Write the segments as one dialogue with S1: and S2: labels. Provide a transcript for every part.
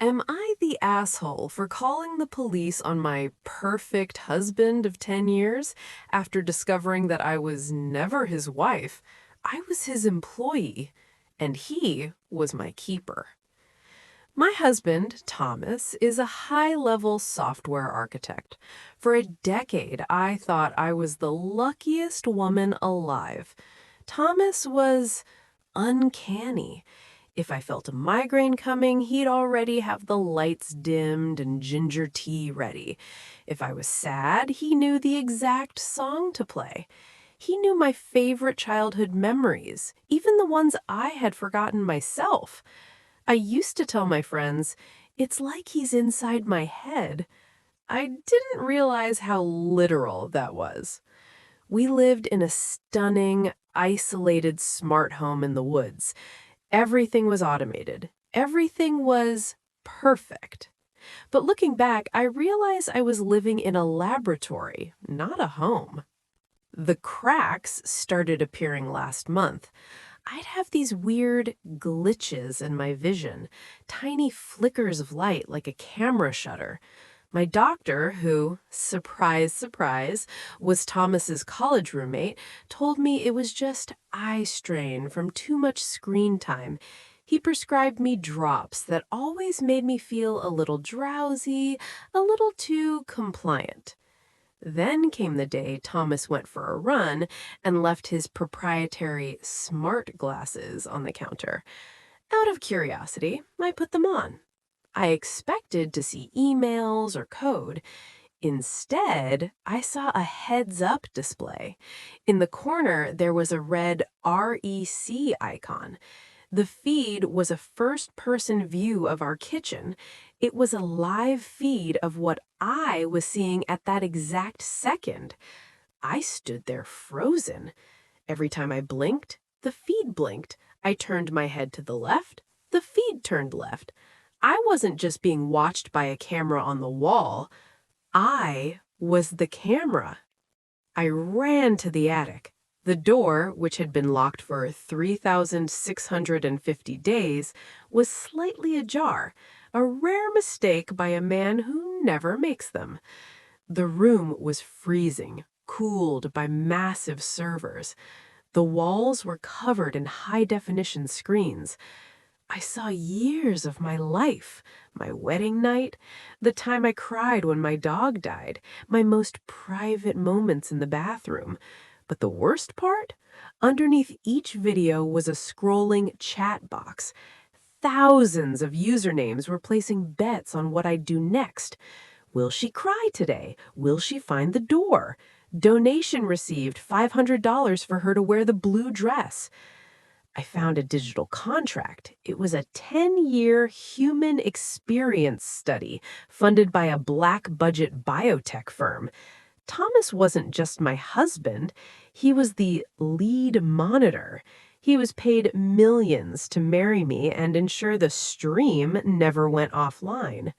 S1: Am I the asshole for calling the police on my perfect husband of 10 years after discovering that I was never his wife? I was his employee, and he was my keeper. My husband, Thomas, is a high-level software architect. For a decade, I thought I was the luckiest woman alive. Thomas was uncanny. If I felt a migraine coming, he'd already have the lights dimmed and ginger tea ready. If I was sad, he knew the exact song to play. He knew my favorite childhood memories, even the ones I had forgotten myself. I used to tell my friends, it's like he's inside my head. I didn't realize how literal that was. We lived in a stunning, isolated smart home in the woods. Everything was automated. Everything was perfect. But looking back, I realized I was living in a laboratory, not a home. The cracks started appearing last month. I'd have these weird glitches in my vision, tiny flickers of light like a camera shutter. My doctor, who, surprise, surprise, was Thomas's college roommate, told me it was just eye strain from too much screen time. He prescribed me drops that always made me feel a little drowsy, a little too compliant. Then came the day Thomas went for a run and left his proprietary smart glasses on the counter. Out of curiosity, I put them on. I expected to see emails or code. Instead, I saw a heads-up display. In the corner, there was a red REC icon. The feed was a first-person view of our kitchen. It was a live feed of what I was seeing at that exact second. I stood there frozen. Every time I blinked, the feed blinked. I turned my head to the left, the feed turned left. I wasn't just being watched by a camera on the wall. I was the camera. I ran to the attic. The door, which had been locked for 3,650 days, was slightly ajar, a rare mistake by a man who never makes them. The room was freezing, cooled by massive servers. The walls were covered in high-definition screens. I saw years of my life, my wedding night, the time I cried when my dog died, my most private moments in the bathroom. But the worst part? Underneath each video was a scrolling chat box. Thousands of usernames were placing bets on what I'd do next. Will she cry today? Will she find the door? Donation received $500 for her to wear the blue dress. I found a digital contract. It was a 10-year human experience study funded by a black-budget biotech firm. Thomas wasn't just my husband. He was the lead monitor. He was paid millions to marry me and ensure the stream never went offline.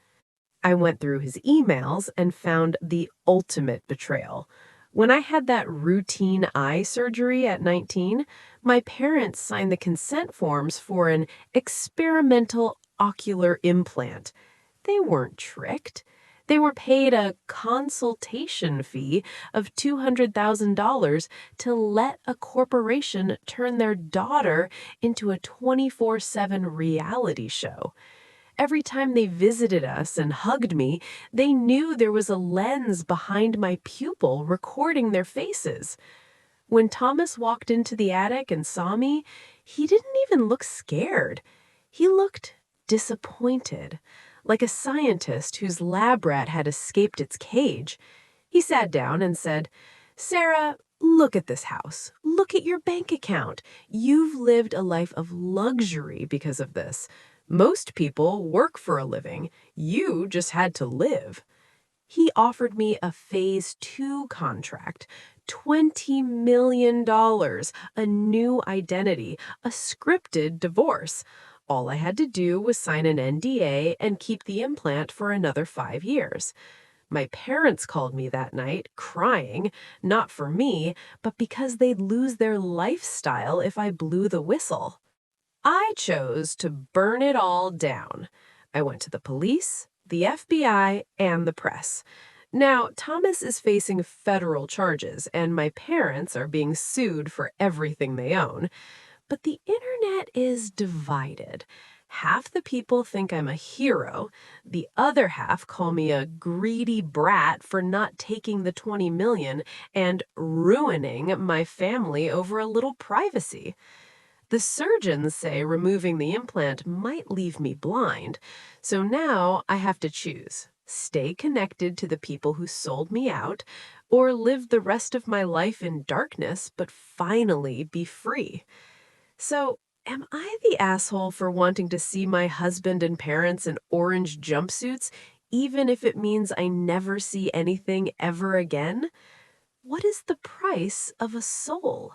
S1: I went through his emails and found the ultimate betrayal. When I had that routine eye surgery at 19, my parents signed the consent forms for an experimental ocular implant. They weren't tricked. They were paid a consultation fee of $200,000 to let a corporation turn their daughter into a 24/7 reality show. Every time they visited us and hugged me, they knew there was a lens behind my pupil recording their faces. When Thomas walked into the attic and saw me, he didn't even look scared. He looked disappointed, like a scientist whose lab rat had escaped its cage. He sat down and said, "Sarah, look at this house. Look at your bank account. You've lived a life of luxury because of this. Most people work for a living. You just had to live." He offered me a Phase 2 contract, $20 million, a new identity, a scripted divorce. All I had to do was sign an NDA and keep the implant for another 5 years. My parents called me that night, crying, not for me, but because they'd lose their lifestyle if I blew the whistle. I chose to burn it all down. I went to the police, the FBI, and the press. Now, Thomas is facing federal charges, and my parents are being sued for everything they own. But the internet is divided. Half the people think I'm a hero. The other half call me a greedy brat for not taking the 20 million and ruining my family over a little privacy. The surgeons say removing the implant might leave me blind. So now I have to choose. Stay connected to the people who sold me out, or live the rest of my life in darkness but finally be free. So, am I the asshole for wanting to see my husband and parents in orange jumpsuits, even if it means I never see anything ever again? What is the price of a soul?